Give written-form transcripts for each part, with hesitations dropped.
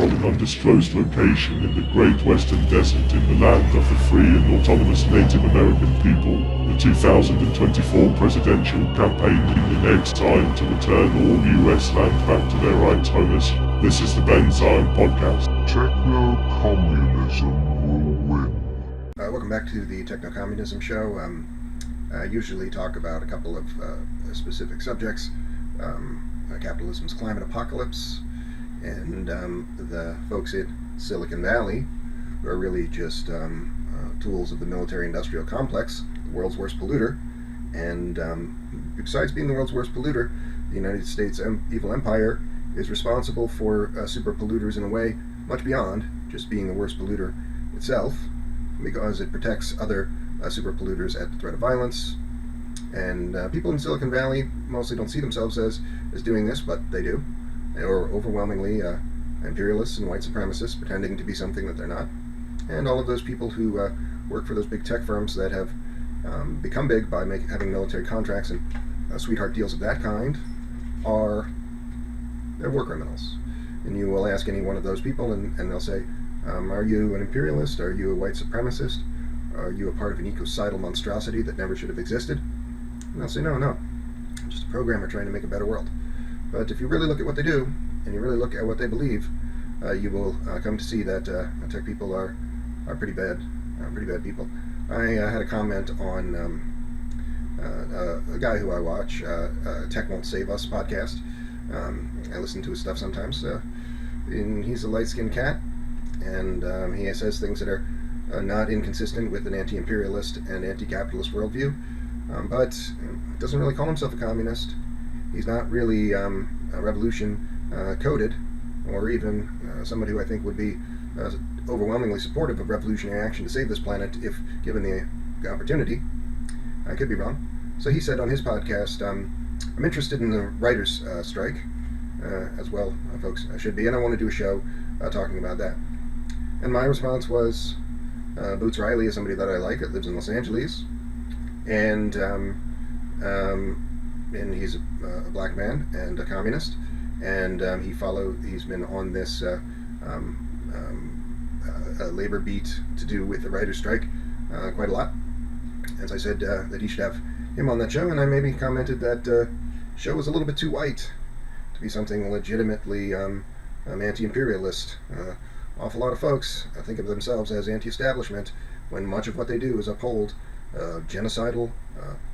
held an undisclosed location in the Great Western Desert in the land of the free and autonomous Native American people. The 2024 presidential campaign in its time to return all US land back to their rightful owners. This is the Benzyme Podcast. Techno-communism will win. Welcome back to the Techno-Communism Show. I usually talk about a couple of specific subjects. Capitalism's climate apocalypse, and the folks in Silicon Valley who are really just tools of the military-industrial complex, the world's worst polluter. And besides being the world's worst polluter, the United States evil empire is responsible for super polluters in a way much beyond just being the worst polluter itself, because it protects other super polluters at the threat of violence. And people in Silicon Valley mostly don't see themselves as doing this, but they do. They are overwhelmingly imperialists and white supremacists, pretending to be something that they're not. And all of those people who work for those big tech firms that have become big by having military contracts and sweetheart deals of that kind they're war criminals. And you will ask any one of those people, and they'll say, are you an imperialist? Are you a white supremacist? Are you a part of an ecocidal monstrosity that never should have existed? And they'll say, no, I'm just a programmer trying to make a better world. But if you really look at what they do, and you really look at what they believe, you will come to see that tech people are pretty bad people. I had a comment on a guy who I watch, Tech Won't Save Us podcast. I listen to his stuff sometimes. And he's a light-skinned cat, and he says things that are not inconsistent with an anti-imperialist and anti-capitalist worldview, but doesn't really call himself a communist. He's not really a revolution coded, or even somebody who I think would be overwhelmingly supportive of revolutionary action to save this planet if given the opportunity. I could be wrong. So he said on his podcast, I'm interested in the writers' strike, as well, folks, I should be, and I want to do a show talking about that. And my response was, Boots Riley is somebody that I like that lives in Los Angeles, and he's a black man and a communist, and he's been on this labor beat to do with the writer's strike quite a lot. As I said, that he should have him on that show, and I maybe commented that show was a little bit too white to be something legitimately anti-imperialist. Awful lot of folks think of themselves as anti-establishment when much of what they do is uphold genocidal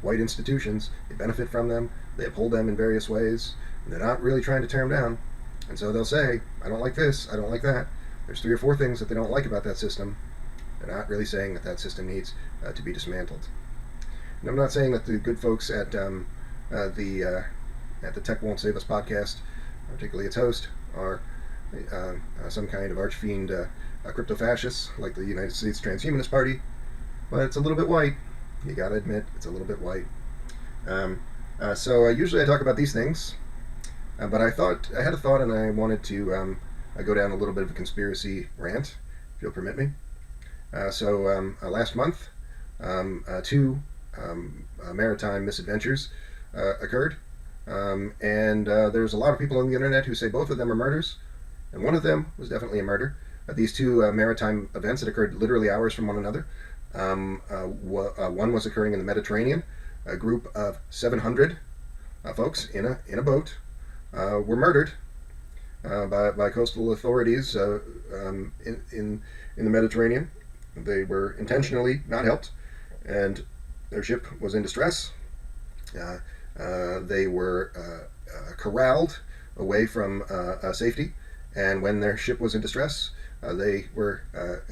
white institutions. They benefit from them, they uphold them in various ways, and they're not really trying to tear them down. And so they'll say, I don't like this, I don't like that. There's 3 or 4 things that they don't like about that system. They're not really saying that system needs to be dismantled. And I'm not saying that the good folks at the Tech Won't Save Us podcast, particularly its host, are some kind of arch-fiend crypto-fascists like the United States Transhumanist Party, but it's a little bit white. You gotta admit, it's a little bit white. So usually I talk about these things, but I had a thought, and I wanted to go down a little bit of a conspiracy rant, if you'll permit me. So last month, 2 maritime misadventures occurred, and there's a lot of people on the internet who say both of them are murders, and one of them was definitely a murder. These 2 maritime events that occurred literally hours from one another. One was occurring in the Mediterranean. A group of 700 folks in a boat were murdered by coastal authorities in the Mediterranean. They were intentionally not helped, and their ship was in distress. They were corralled away from safety, and when their ship was in distress, they were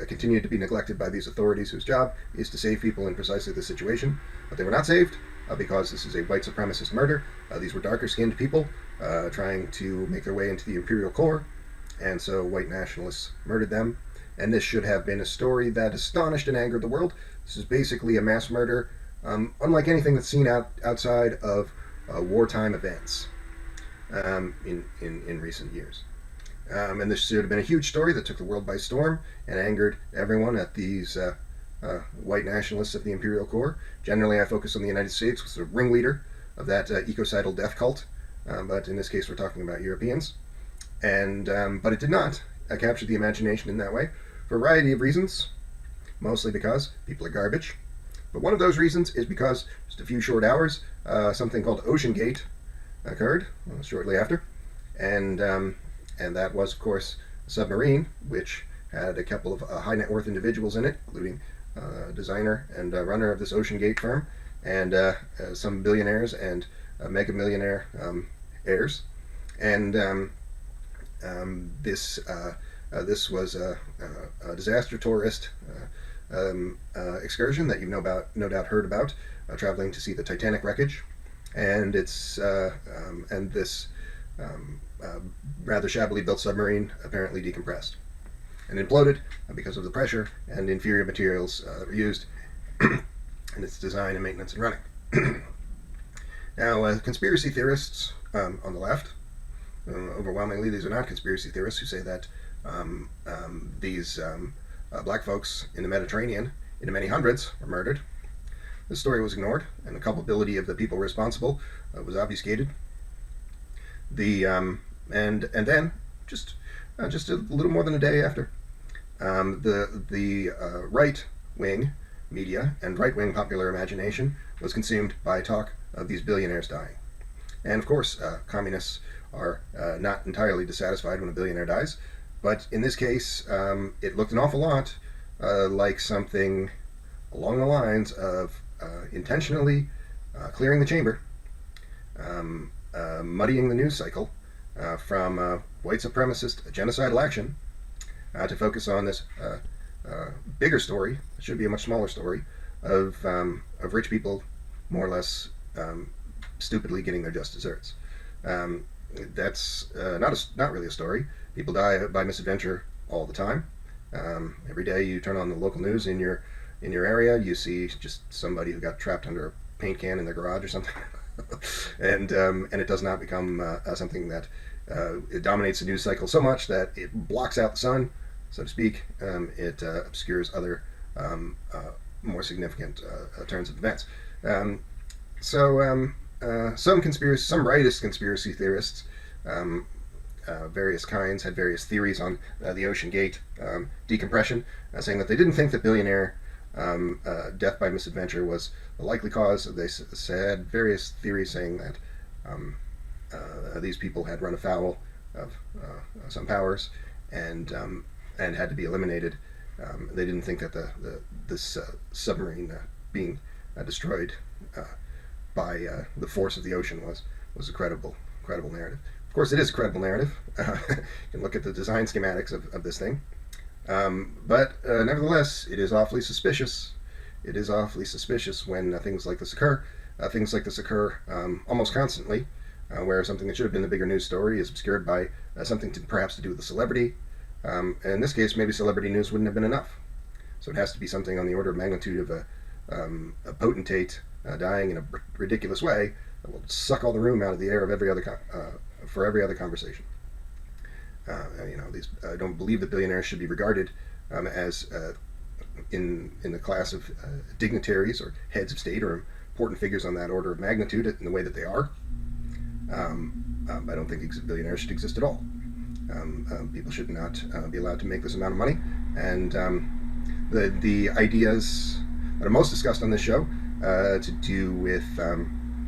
continued to be neglected by these authorities whose job is to save people in precisely this situation. But they were not saved because this is a white supremacist murder. These were darker-skinned people trying to make their way into the imperial core, and so white nationalists murdered them. And this should have been a story that astonished and angered the world. This is basically a mass murder, unlike anything that's seen outside of wartime events in recent years. And this should have been a huge story that took the world by storm and angered everyone at these white nationalists of the imperial core. Generally, I focus on the United States, which is the ringleader of that ecocidal death cult, but in this case we're talking about Europeans. And but it did not captured the imagination in that way for a variety of reasons, mostly because people are garbage. But one of those reasons is because just a few short hours, something called Oceangate occurred shortly after, and that was, of course, a submarine which had a couple of high net worth individuals in it, including designer and runner of this Oceangate firm, and some billionaires and mega millionaire heirs, and this was a disaster tourist excursion that you've no doubt heard about, traveling to see the Titanic wreckage, and this rather shabbily built submarine apparently decompressed and imploded because of the pressure and inferior materials that were used in its design and maintenance and running. Now, conspiracy theorists on the left, overwhelmingly these are not conspiracy theorists who say that these black folks in the Mediterranean, in the many hundreds, were murdered. This story was ignored, and the culpability of the people responsible was obfuscated. And then just a little more than a day after, the right wing media and right wing popular imagination was consumed by talk of these billionaires dying. And of course, communists are not entirely dissatisfied when a billionaire dies, but in this case, it looked an awful lot like something along the lines of intentionally clearing the chamber, muddying the news cycle from white supremacist genocidal action to focus on this bigger story. It should be a much smaller story of rich people more or less stupidly getting their just desserts. That's not really a story. People die by misadventure all the time. Every day you turn on the local news in your area, you see just somebody who got trapped under a paint can in their garage or something, and it does not become something that it dominates the news cycle so much that it blocks out the sun, so to speak. It obscures other more significant turns of events. Some rightist conspiracy theorists, various kinds, had various theories on the Oceangate decompression, saying that they didn't think that billionaire death by misadventure was a likely cause. They said various theories saying that these people had run afoul of some powers and had to be eliminated. They didn't think that this submarine being destroyed by the force of the ocean was a credible narrative. Of course, it is a credible narrative. You can look at the design schematics of this thing. But nevertheless, it is awfully suspicious. It is awfully suspicious when things like this occur. Things like this occur almost constantly, where something that should have been the bigger news story is obscured by something perhaps to do with a celebrity. In this case, maybe celebrity news wouldn't have been enough. So it has to be something on the order of magnitude of a potentate dying in a ridiculous way that will suck all the room out of the air of every other conversation. I don't believe that billionaires should be regarded as in the class of dignitaries or heads of state or important figures on that order of magnitude in the way that they are. I don't think billionaires should exist at all. People should not be allowed to make this amount of money. And the ideas that are most discussed on this show to do with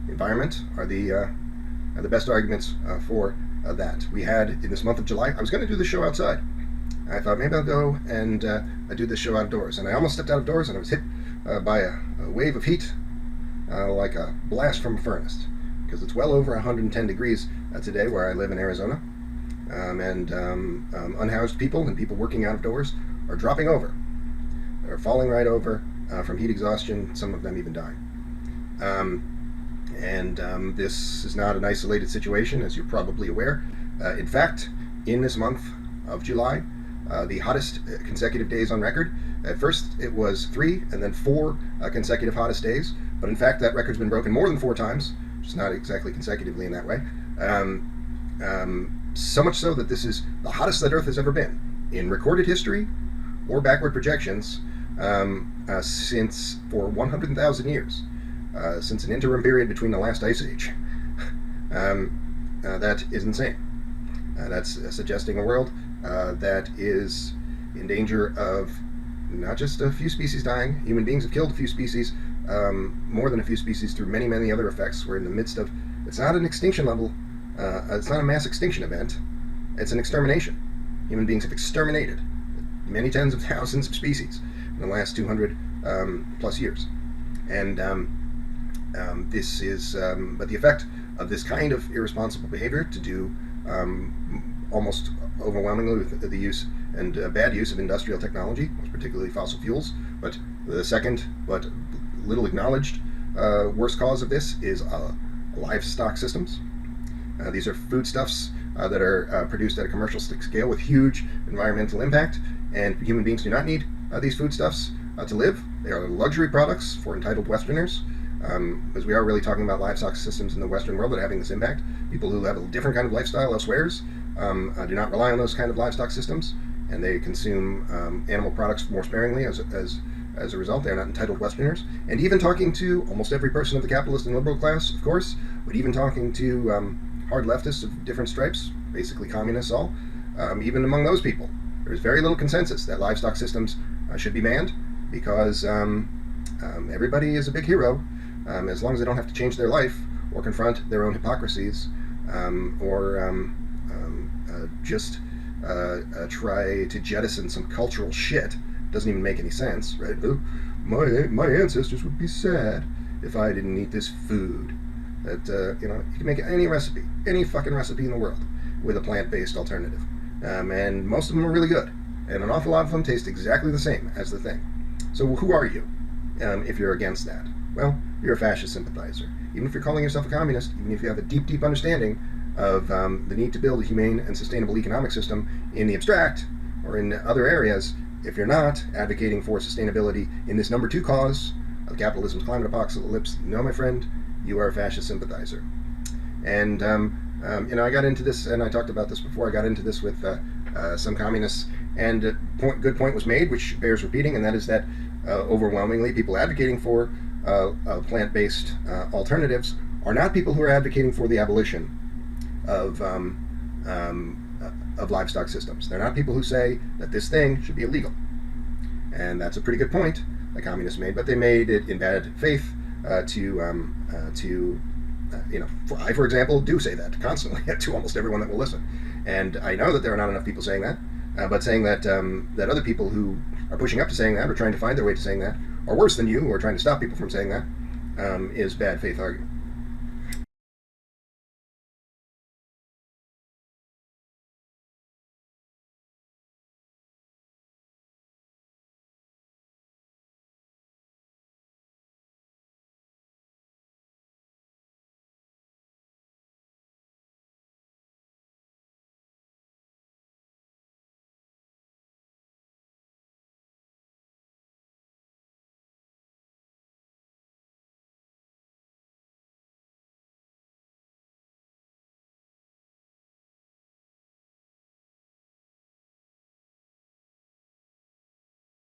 environment are the best arguments for that. We had in this month of July, I was going to do the show outside. I thought maybe I'll go and do this show outdoors. And I almost stepped outdoors and I was hit by a wave of heat like a blast from a furnace, because it's well over 110 degrees today where I live in Arizona. And unhoused people and people working out of doors are dropping over. They're falling right over from heat exhaustion, some of them even dying. This is not an isolated situation, as you're probably aware. In fact, in this month of July, the hottest consecutive days on record, at first it was 3 and then 4 consecutive hottest days, but in fact that record's been broken more than 4 times, which is not exactly consecutively in that way. So much so that this is the hottest that Earth has ever been in recorded history or backward projections since for 100,000 years, since an interim period between the last ice age. That is insane. That's suggesting a world that is in danger of not just a few species dying. Human beings have killed a few species, more than a few species, through many, many other effects. We're in the midst of, it's not an extinction level, it's not a mass extinction event, it's an extermination. Human beings have exterminated many tens of thousands of species in the last 200 plus years. And this is, but the effect of this kind of irresponsible behavior, to do almost overwhelmingly with the use and bad use of industrial technology, most particularly fossil fuels. But the second, but little acknowledged, worst cause of this is livestock systems. These are foodstuffs that are produced at a commercial scale with huge environmental impact, and human beings do not need these foodstuffs to live. They are luxury products for entitled Westerners, because we are really talking about livestock systems in the Western world that are having this impact. People who have a different kind of lifestyle elsewheres do not rely on those kind of livestock systems, and they consume animal products more sparingly as a result. They are not entitled Westerners. And even talking to almost every person of the capitalist and liberal class, of course, but even talking to hard leftists of different stripes, basically communists all, even among those people, there's very little consensus that livestock systems should be banned, because everybody is a big hero as long as they don't have to change their life or confront their own hypocrisies, or just try to jettison some cultural shit. Doesn't even make any sense, right? My ancestors would be sad if I didn't eat this food. That you can make any recipe, any fucking recipe in the world, with a plant-based alternative, and most of them are really good, and an awful lot of them taste exactly the same as the thing. So who are you if you're against that? Well, you're a fascist sympathizer. Even if you're calling yourself a communist, even if you have a deep, deep understanding of the need to build a humane and sustainable economic system in the abstract or in other areas, if you're not advocating for sustainability in this number 2 cause of capitalism's climate apocalypse, no, my friend, you are a fascist sympathizer. And I got into this, and I talked about this before. I got into this with some communists, and a good point was made, which bears repeating, and that is that overwhelmingly people advocating for plant-based alternatives are not people who are advocating for the abolition of livestock systems. They're not people who say that this thing should be illegal. And that's a pretty good point the communists made, but they made it in bad faith I, for example, do say that constantly to almost everyone that will listen. And I know that there are not enough people saying that, but saying that that other people who are pushing up to saying that, or trying to find their way to saying that, are worse than you, or trying to stop people from saying that, is bad faith argument.